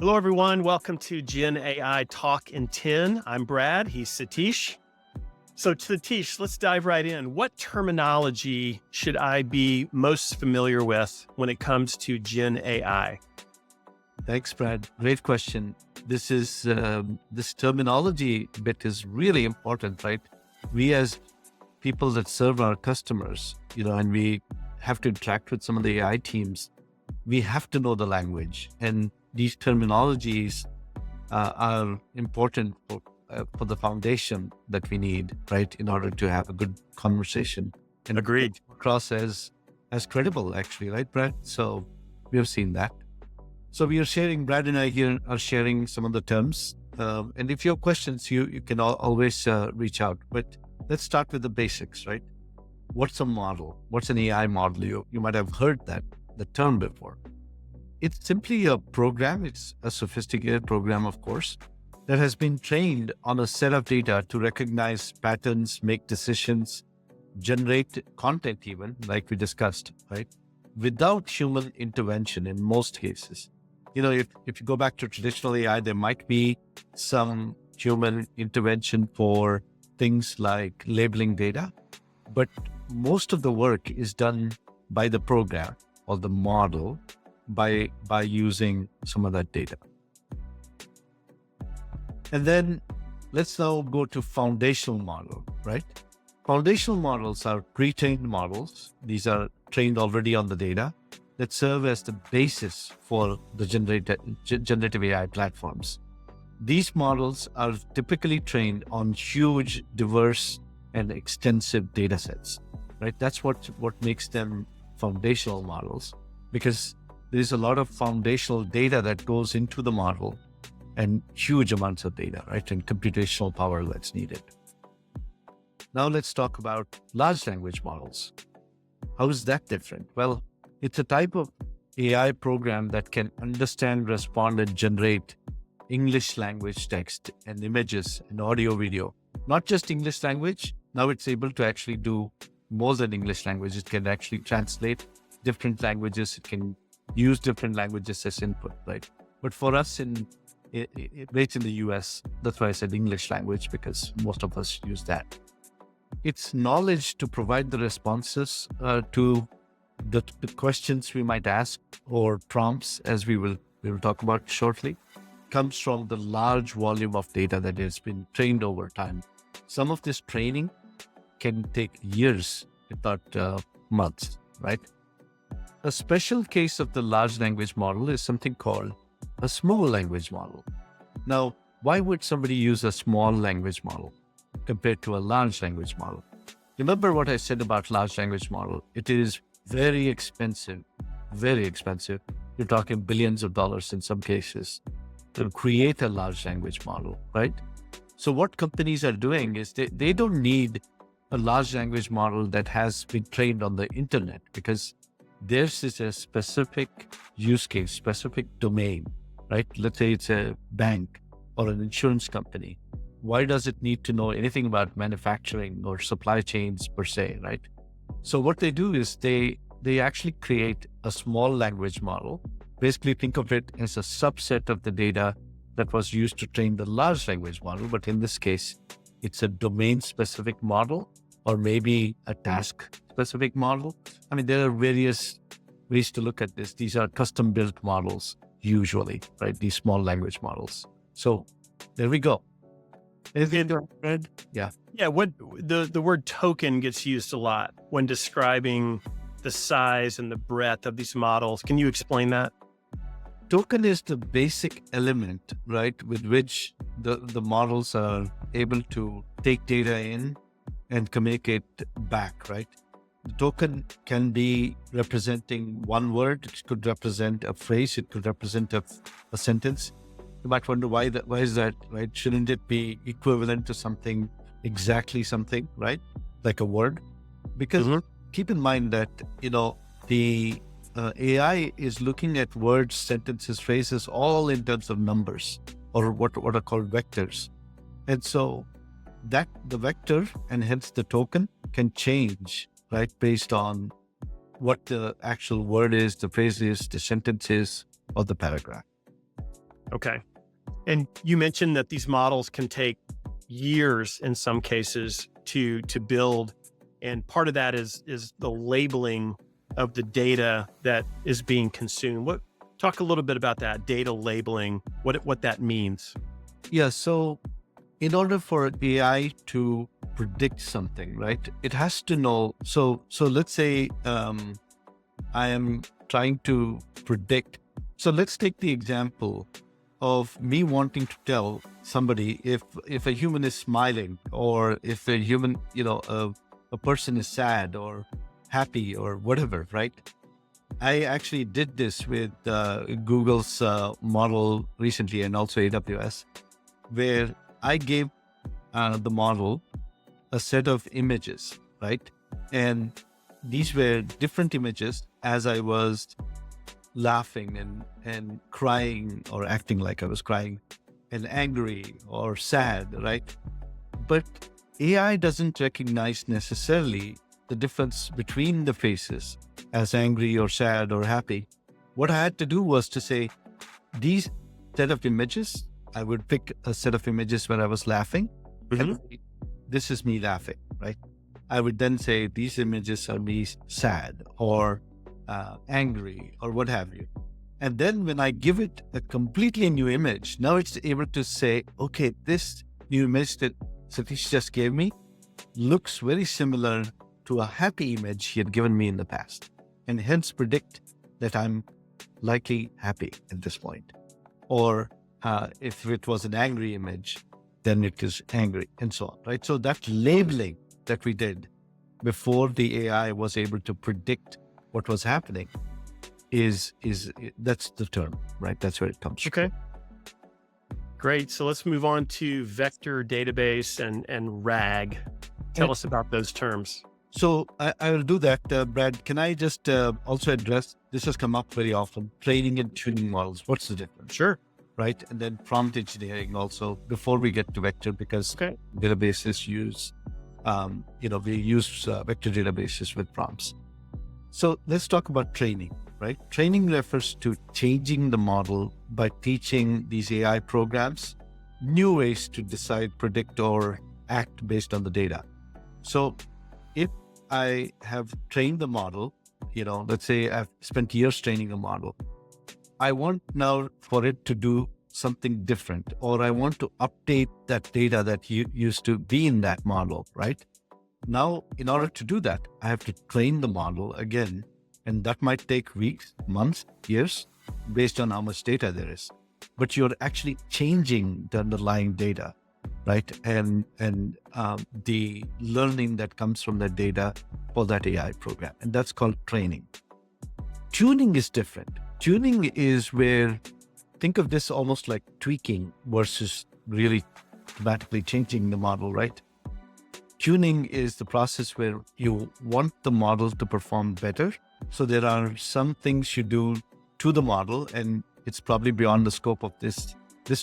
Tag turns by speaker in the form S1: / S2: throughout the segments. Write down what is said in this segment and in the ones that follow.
S1: Hello, everyone. Welcome to Gen AI Talk in 10. I'm Brad. He's Satish. So, Satish, let's dive right in. What terminology should I be most familiar with when it comes to Gen AI?
S2: Thanks, Brad. Great question. This terminology bit is really important, right? We as people that serve our customers, and we have to interact with some of the AI teams, we have to know the language, and these terminologies are important for the foundation that we need, right, in order to have a good conversation and
S1: Agreed.
S2: across as credible, actually, right, Brad? So we have seen that. So Brad and I here are sharing some of the terms. And if you have questions, you can always reach out. But let's start with the basics, right? What's a model? What's an AI model? You might have heard the term before. It's simply a program. It's a sophisticated program, of course, that has been trained on a set of data to recognize patterns, make decisions, generate content even, like we discussed, right? Without human intervention in most cases. If you go back to traditional AI, there might be some human intervention for things like labeling data, but most of the work is done by the program or the model by using some of that data. And then let's now go to foundational model, right? Foundational models are pre-trained models. These are trained already on the data that serve as the basis for the generative AI platforms. These models are typically trained on huge, diverse, and extensive data sets, right? That's what makes them foundational models, because there's a lot of foundational data that goes into the model and huge amounts of data, right? And computational power that's needed. Now let's talk about large language models. How is that different? Well, it's a type of AI program that can understand, respond, and generate English language text and images and audio, video. Not just English language. Now it's able to actually do more than English language. It can actually translate different languages. It can use different languages as input, right? But for us based in the US, that's why I said English language, because most of us use that. It's knowledge to provide the responses to the questions we might ask, or prompts, as we will talk about shortly, comes from the large volume of data that has been trained over time. Some of this training can take years, if not months, right? A special case of the large language model is something called a small language model. Now, why would somebody use a small language model compared to a large language model? Remember what I said about large language model. It is very expensive, very expensive. You're talking billions of dollars in some cases to create a large language model, right? So what companies are doing is they don't need a large language model that has been trained on the internet, because theirs is a specific use case, specific domain, right? Let's say it's a bank or an insurance company. Why does it need to know anything about manufacturing or supply chains per se, right? So what they do is they actually create a small language model. Basically, think of it as a subset of the data that was used to train the large language model. But in this case, it's a domain-specific model, or maybe a task-specific model. I mean, there are various ways to look at this. These are custom-built models, usually, right? These small language models. So there we go. Anything to add? Yeah.
S1: Yeah, what the word token gets used a lot when describing the size and the breadth of these models. Can you explain that?
S2: Token is the basic element, right, with which the models are able to take data in and communicate back, right? The token can be representing one word. It could represent a phrase. It could represent a sentence. You might wonder why is that, right? Shouldn't it be equivalent to something, exactly something, right? Like a word? Because keep in mind that, the AI is looking at words, sentences, phrases, all in terms of numbers, or what are called vectors. And so that the vector, and hence the token, can change, right? Based on what the actual word is, the phrase is, the sentence is, or the paragraph.
S1: Okay. And you mentioned that these models can take years in some cases to build. And part of that is the labeling of the data that is being consumed. Talk a little bit about that data labeling, what that means.
S2: Yeah. So in order for AI to predict something, right, it has to know. So let's say I am trying to predict. So let's take the example of me wanting to tell somebody if a human is smiling, or if a human, a person is sad or happy or whatever, right? I actually did this with Google's model recently, and also AWS, where I gave the model a set of images, right? And these were different images as I was laughing and crying, or acting like I was crying, and angry or sad, right? But AI doesn't recognize necessarily the difference between the faces as angry or sad or happy. What I had to do was to say, these set of images, I would pick a set of images where I was laughing, and this is me laughing, right? I would then say, these images are me sad or angry or what have you. And then when I give it a completely new image, now it's able to say, okay, this new image that Satish just gave me looks very similar to a happy image he had given me in the past, and hence predict that I'm likely happy at this point. Or if it was an angry image, then it is angry, and so on, right? So that labeling that we did before the AI was able to predict what was happening is that's the term, right? That's where it comes from.
S1: Okay. Great. So let's move on to vector database and RAG. Tell us about those terms.
S2: So I will do that. Brad, can I just also address, this has come up very often, training and tuning models. What's the difference?
S1: Sure.
S2: Right. And then prompt engineering also, before we get to vector, because databases use, we use vector databases with prompts. So let's talk about training, right? Training refers to changing the model by teaching these AI programs new ways to decide, predict, or act based on the data. So if I have trained the model, let's say I've spent years training a model, I want now for it to do something different, or I want to update that data that used to be in that model, right? Now, in order to do that, I have to train the model again, and that might take weeks, months, years, based on how much data there is. But you're actually changing the underlying data, right? And the learning that comes from that data for that AI program, and that's called training. Tuning is different. Tuning is where, think of this almost like tweaking versus really dramatically changing the model, right? Tuning is the process where you want the model to perform better. So there are some things you do to the model, and it's probably beyond the scope of this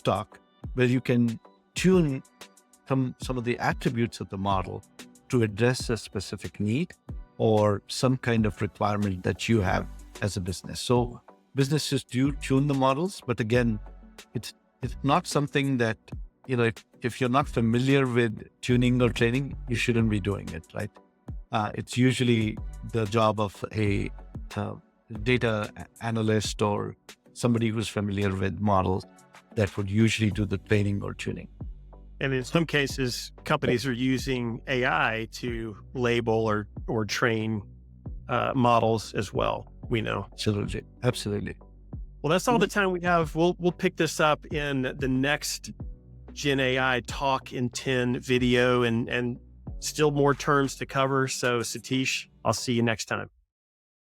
S2: talk, where you can tune some of the attributes of the model to address a specific need or some kind of requirement that you have as a business. So businesses do tune the models, but again, it's not something that, if you're not familiar with tuning or training, you shouldn't be doing it, right? It's usually the job of a data analyst or somebody who's familiar with models that would usually do the training or tuning.
S1: And in some cases, companies are using AI to label or train models as well, we know.
S2: Absolutely.
S1: Well, that's all the time we have. We'll pick this up in the next Gen AI Talk in 10 video, and still more terms to cover. So Satish, I'll see you next time.